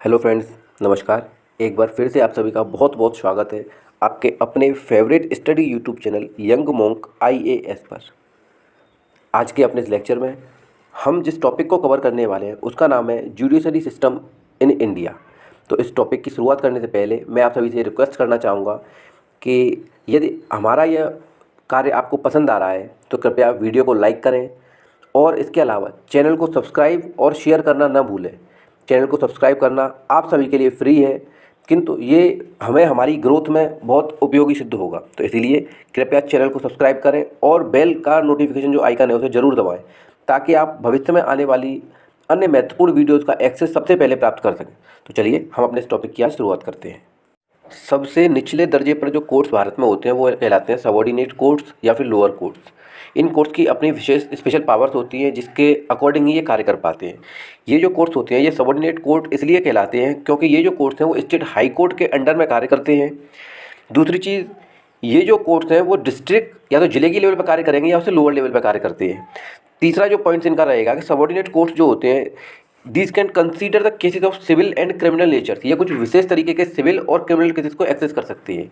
Hello friends, नमस्कार। एक बार फिर से आप सभी का बहुत बहुत स्वागत है आपके अपने favourite study YouTube channel young monk IAS पर। आज के अपने इस लेक्चर में हम जिस टॉपिक को कवर करने वाले हैं उसका नाम है जुडिशरी सिस्टम इन इंडिया। तो इस टॉपिक की शुरुआत करने से पहले मैं आप सभी से रिक्वेस्ट करना चाहूँगा कि यदि हमारा यह कार्य आपको पसंद आ रहा है तो कृपया वीडियो को लाइक करें और इसके अलावा चैनल को सब्सक्राइब और शेयर करना न भूलें। चैनल को सब्सक्राइब करना आप सभी के लिए फ्री है, किंतु ये हमें हमारी ग्रोथ में बहुत उपयोगी सिद्ध होगा। तो इसीलिए कृपया चैनल को सब्सक्राइब करें और बेल का नोटिफिकेशन जो आइकन है उसे ज़रूर दबाएं, ताकि आप भविष्य में आने वाली अन्य महत्वपूर्ण वीडियोज़ का एक्सेस सबसे पहले प्राप्त कर सकें। तो चलिए हम अपने इस टॉपिक की आज शुरुआत करते हैं। सबसे निचले दर्जे पर जो कोर्ट्स भारत में होते हैं वो कहलाते हैं सबॉर्डिनेट कोर्ट्स या फिर लोअर कोर्ट्स। इन कोर्ट्स की अपनी विशेष स्पेशल पावर्स होती हैं जिसके अकॉर्डिंग ही ये कार्य कर पाते हैं। ये जो कोर्ट्स होते हैं ये सबॉर्डिनेट कोर्ट इसलिए कहलाते हैं क्योंकि ये जो कोर्ट्स हैं वो स्टेट हाई कोर्ट के अंडर में कार्य करते हैं। दूसरी चीज़, ये जो कोर्ट्स हैं वो डिस्ट्रिक्ट या तो जिले की लेवल पर कार्य करेंगे या उससे लोअर लेवल पर कार्य करते हैं। तीसरा जो पॉइंट्स इनका रहेगा कि सबॉर्डिनेट कोर्ट्स जो होते हैं these can consider the cases of civil and criminal nature. ये कुछ विशेष तरीके के सिविल और क्रिमिनल केसेस को एक्सेस कर सकती है।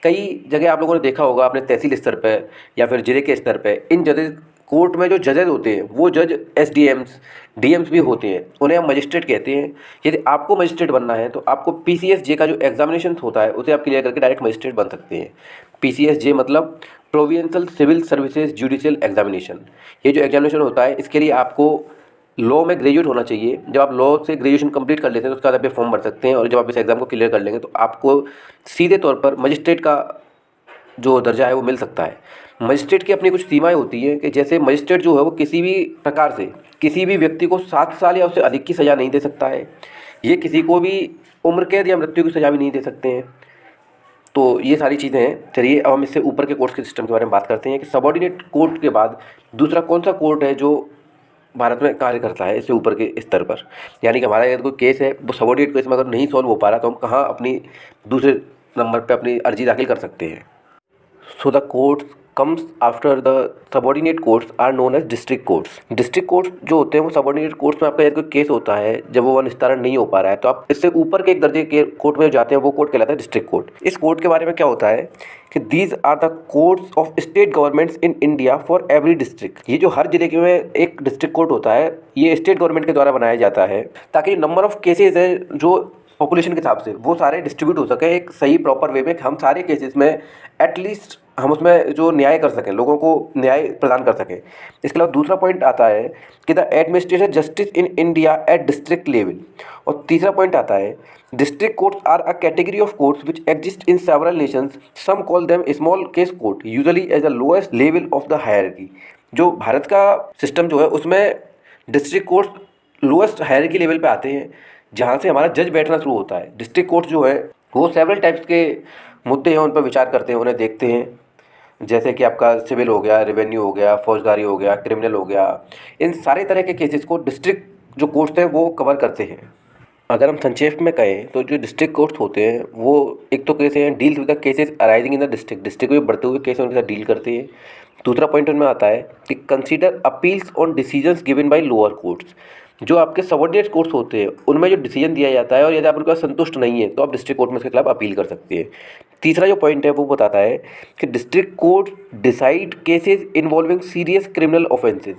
कई जगह आप लोगों ने देखा होगा अपने तहसील स्तर पर या फिर जिले के स्तर पर इन जजेस कोर्ट में जो जजेस होते हैं वो जज एसडीएम्स डीएम्स भी होते हैं, उन्हें हम मजिस्ट्रेट कहते हैं। यदि आपको मजिस्ट्रेट बनना है तो आपको पीसीएसजे का जो एग्जामिनेशन होता है उसे आप क्लियर करके डायरेक्ट मजिस्ट्रेट बन सकते हैं। पीसीएसजे मतलब provincial civil services judicial examination. ये जो एग्जामिनेशन होता है इसके लिए आपको लॉ में ग्रेजुएट होना चाहिए। जब आप लॉ से ग्रेजुएशन कंप्लीट कर लेते हैं तो उसके बाद आप ये फॉर्म भर सकते हैं और जब आप इस एग्ज़ाम को क्लियर कर लेंगे तो आपको सीधे तौर पर मजिस्ट्रेट का जो दर्जा है वो मिल सकता है। मजिस्ट्रेट की अपनी कुछ सीमाएं होती हैं कि जैसे मजिस्ट्रेट जो है वो किसी भी प्रकार से किसी भी व्यक्ति को 7 साल या उससे अधिक की सज़ा नहीं दे सकता है। ये किसी को भी उम्र कैद या मृत्यु की सज़ा भी नहीं दे सकते हैं। तो ये सारी चीज़ें हैं। चलिए अब हम इससे ऊपर के कोर्ट्स के सिस्टम के बारे में बात करते हैं कि सबॉर्डिनेट कोर्ट के बाद दूसरा कौन सा कोर्ट है जो भारत में कार्य करता है इससे ऊपर के स्तर पर। यानी कि हमारा यदि कोई केस है वो सबॉर्डिनेट केस में अगर नहीं सॉल्व हो पा रहा तो हम कहाँ अपनी दूसरे नंबर पे अपनी अर्जी दाखिल कर सकते हैं। So the courts comes after the subordinate courts are known as district courts। district courts जो होते हैं वो subordinate courts में आपका यदि कोई केस होता है जब वो निस्तारण नहीं हो पा रहा है तो आप इससे ऊपर के एक दर्जे के कोर्ट में जाते हैं, वो कोर्ट कहलाता है डिस्ट्रिक्ट कोर्ट। इस कोर्ट के बारे में क्या होता है कि these are the courts of state governments in India for every district. ये जो हर जिले के में एक डिस्ट्रिक्ट कोर्ट होता है ये स्टेट गवर्नमेंट के द्वारा बनाया जाता है ताकि नंबर ऑफ केसेज है जो पॉपुलेशन के हिसाब से वो सारे डिस्ट्रीब्यूट हो सके एक सही प्रॉपर वे में, हम सारे केसेस में एटलीस्ट हम उसमें जो न्याय कर सकें, लोगों को न्याय प्रदान कर सकें। इसके अलावा दूसरा पॉइंट आता है कि the administration justice in India at district level. और तीसरा पॉइंट आता है district courts are a category of courts which exist in several nations, some call them small case court usually as the lowest level of the hierarchy. जो भारत का system जो है उसमें district courts lowest hierarchy level पे आते हैं जहाँ से हमारा जज बैठना शुरू होता है। डिस्ट्रिक्ट कोर्ट जो है वो सेवरल टाइप्स के मुद्दे हैं उन पर विचार करते हैं, उन्हें देखते हैं, जैसे कि आपका सिविल हो गया, रेवेन्यू हो गया, फौजदारी हो गया, क्रिमिनल हो गया। इन सारे तरह के केसेस को डिस्ट्रिक्ट जो कोर्ट्स हैं वो कवर करते हैं। अगर हम संक्षेप में कहें तो जो डिस्ट्रिक्ट कोर्ट्स होते हैं वो एक तो कैसे हैं deal with the cases arising in the district में बढ़ते हुए केस उनके साथ डील करते हैं। दूसरा पॉइंट उनमें आता है कि consider appeals on decisions given by lower courts. जो आपके सबॉर्डिनेट कोर्ट्स होते हैं उनमें जो डिसीजन दिया जाता है और यदि आप उनका संतुष्ट नहीं है तो आप डिस्ट्रिक्ट कोर्ट में उसके खिलाफ अपील कर सकते हैं। तीसरा जो पॉइंट है वो बताता है कि district court decide cases involving serious criminal offences.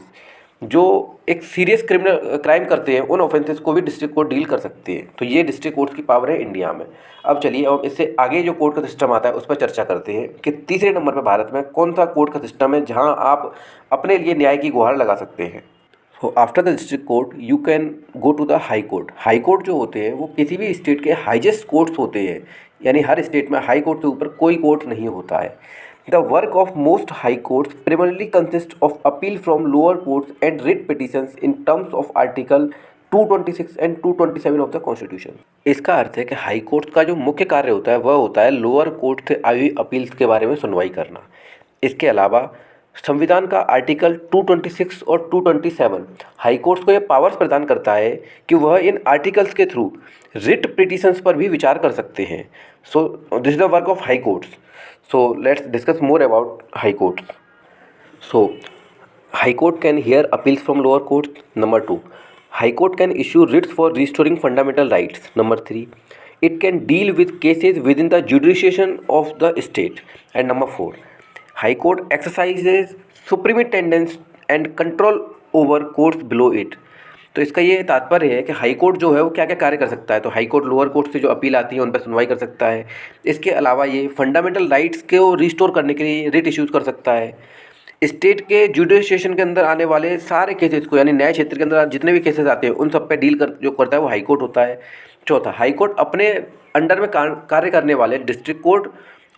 जो एक सीरियस क्रिमिनल क्राइम करते हैं उन ऑफेंसेस को भी डिस्ट्रिक्ट कोर्ट डील कर सकती है। तो ये डिस्ट्रिक्ट कोर्ट की पावर है इंडिया में। अब चलिए अब इससे आगे जो कोर्ट का सिस्टम आता है उस पर चर्चा करते हैं कि तीसरे नंबर पर भारत में कौन सा कोर्ट का सिस्टम है जहां आप अपने लिए न्याय की गुहार लगा सकते हैं। तो after the district court you can go to the high court. High court जो होते हैं वो किसी भी स्टेट के हाईएस्ट कोर्ट्स होते हैं, यानी हर स्टेट में हाई कोर्ट से ऊपर कोई कोर्ट नहीं होता है। The work of most high courts primarily consists of appeal from lower courts and writ petitions in terms of Article 226 and 227 of the Constitution। इसका अर्थ है कि हाई कोर्ट का जो मुख्य कार्य होता है वह होता है लोअर कोर्ट से आई हुई अपील्स के बारे में सुनवाई करना। इसके अलावा संविधान का आर्टिकल 226 और 227 हाई कोर्ट्स को यह पावर्स प्रदान करता है कि वह इन आर्टिकल्स के थ्रू रिट पिटिशंस पर भी विचार कर सकते हैं। So this is the work of high courts. So let's discuss more about high courts। So high court can hear appeals from lower courts। Number 2, high court can issue Ritz for restoring fundamental rights. Number 3, it can deal with cases within the jurisdiction of the state. And number 4, High Court exercises superintendence and control over courts below it. तो इसका ये तात्पर्य है कि high court जो है वो क्या क्या कार्य कर सकता है। तो हाई कोर्ट लोअर कोर्ट से जो अपील आती है उन पर सुनवाई कर सकता है। इसके अलावा ये फंडामेंटल राइट्स को रिस्टोर करने के लिए रिट इश्यूज़ कर सकता है। स्टेट के जुडिशिएशन के अंदर आने वाले सारे केसेस को, यानी न्याय क्षेत्र के अंदर जितने भी केसेस आते हैं उन सब पे डील जो करता है वो हाई कोर्ट होता है। चौथा, हाई कोर्ट अपने अंडर में कार्य करने वाले डिस्ट्रिक्ट कोर्ट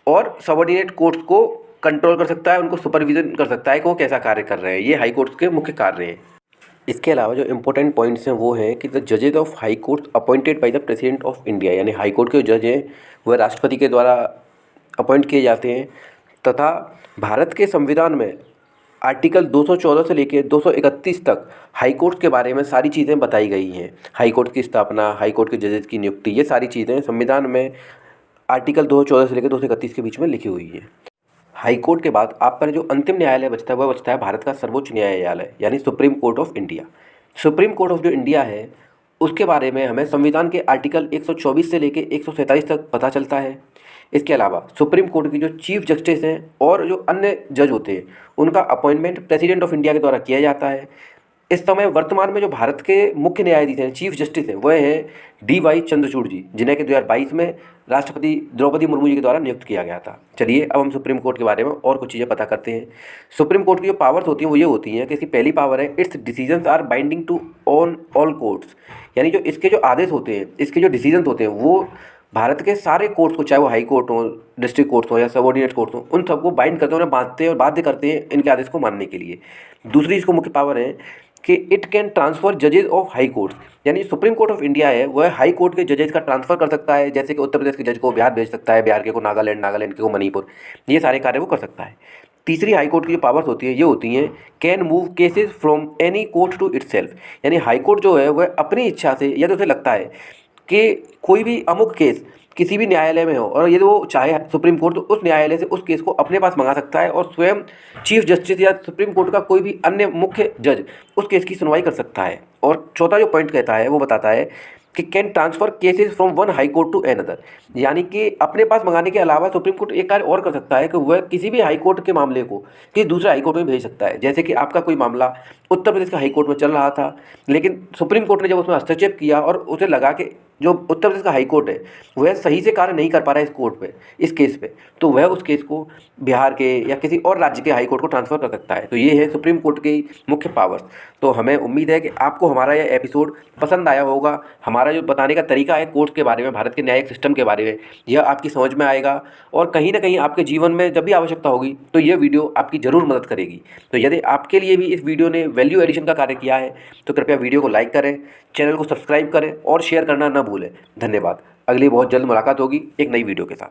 और सबऑर्डिनेट कोर्ट्स को कंट्रोल कर सकता है, उनको सुपरविजन कर सकता है कि वो कैसा कार्य कर रहे हैं। ये हाई कोर्ट्स के मुख्य कार्य हैं। इसके अलावा जो इम्पोर्टेंट पॉइंट्स हैं वो हैं कि द जजेज of high court appointed by the president of India, यानी हाई कोर्ट के जज हैं वह राष्ट्रपति के द्वारा अपॉइंट किए जाते हैं। तथा भारत के संविधान में आर्टिकल 214 से लेकर 231 तक हाई कोर्ट के बारे में सारी चीज़ें बताई गई हैं। हाई कोर्ट की स्थापना, हाई कोर्ट के जजेस की नियुक्ति, ये सारी चीज़ें संविधान में आर्टिकल 214 से लेकर 231 के बीच में लिखी हुई है। हाई कोर्ट के बाद आप पर जो अंतिम न्यायालय बचता है वह बचता है भारत का सर्वोच्च न्यायालय, यानी supreme court of India. Supreme court of जो इंडिया है उसके बारे में हमें संविधान के आर्टिकल 124 से लेकर 147 तक पता चलता है। इसके अलावा सुप्रीम कोर्ट की जो चीफ जस्टिस हैं और जो अन्य जज होते हैं उनका अपॉइंटमेंट प्रेसिडेंट ऑफ इंडिया के द्वारा किया जाता है। इस समय वर्तमान में जो भारत के मुख्य न्यायाधीश हैं, चीफ जस्टिस हैं, वह हैं DY चंद्रचूड़ जी, जिन्हें कि 2022 में राष्ट्रपति द्रौपदी मुर्मू जी के द्वारा नियुक्त किया गया था। चलिए अब हम सुप्रीम कोर्ट के बारे में और कुछ चीज़ें पता करते हैं। सुप्रीम कोर्ट की जो पावर्स होती हैं वो ये होती हैं कि इसकी पहली पावर है, its decisions are binding to on all courts, यानी जो इसके जो आदेश होते हैं, इसके जो डिसीजंस होते हैं वो भारत के सारे कोर्ट्स को, चाहे वो हाई कोर्ट हो, डिस्ट्रिक्ट कोर्ट्स हो या सबऑर्डिनेट कोर्ट्स हो, उन सबको बाइंड करते हैं, उन्हें बांधते हैं और बाध्य करते हैं इनके आदेश को मानने के लिए। दूसरी इसको मुख्य पावर है कि इट कैन ट्रांसफ़र जजेज ऑफ हाई कोर्ट, यानी सुप्रीम कोर्ट ऑफ इंडिया है वह हाई कोर्ट के जजेज का ट्रांसफ़र कर सकता है। जैसे कि उत्तर प्रदेश के जज को बिहार भेज सकता है, बिहार के को नागालैंड, नागालैंड के को मणिपुर, ये सारे कार्य वो कर सकता है। तीसरी हाई कोर्ट की जो पावर्स होती हैं ये होती हैं, can move cases from any court to itself, यानी हाई कोर्ट जो है वह अपनी इच्छा से, यदि उसे लगता है कि कोई भी अमुक केस किसी भी न्यायालय में हो और यदि वो चाहे सुप्रीम कोर्ट, तो उस न्यायालय से उस केस को अपने पास मंगा सकता है और स्वयं चीफ जस्टिस या सुप्रीम कोर्ट का कोई भी अन्य मुख्य जज उस केस की सुनवाई कर सकता है। और चौथा जो पॉइंट कहता है वो बताता है कि can transfer cases from one high court to another, यानी कि अपने पास मंगाने के अलावा सुप्रीम कोर्ट एक कार्य और कर सकता है कि वह किसी भी हाई कोर्ट के मामले को किसी दूसरे हाई कोर्ट में भेज सकता है। जैसे कि आपका कोई मामला उत्तर प्रदेश के हाई कोर्ट में चल रहा था, लेकिन सुप्रीम कोर्ट ने जब उसमें हस्तक्षेप किया और उसे लगा कि जो उत्तर प्रदेश का हाई कोर्ट है वह सही से कार्य नहीं कर पा रहा है इस कोर्ट पे, इस केस पे, तो वह उस केस को बिहार के या किसी और राज्य के हाई कोर्ट को ट्रांसफ़र कर सकता है। तो ये है सुप्रीम कोर्ट की मुख्य पावर्स। तो हमें उम्मीद है कि आपको हमारा यह एपिसोड पसंद आया होगा। हमारा जो बताने का तरीका है कोर्ट के बारे में, भारत के न्यायिक सिस्टम के बारे में, यह आपकी समझ में आएगा और कहीं ना कहीं आपके जीवन में जब भी आवश्यकता होगी तो यह वीडियो आपकी ज़रूर मदद करेगी। तो यदि आपके लिए भी इस वीडियो ने वैल्यू एडिशन का कार्य किया है तो कृपया वीडियो को लाइक करें, चैनल को सब्सक्राइब करें और शेयर करना न भूलें। धन्यवाद। अगली बहुत जल्द मुलाकात होगी एक नई वीडियो के साथ।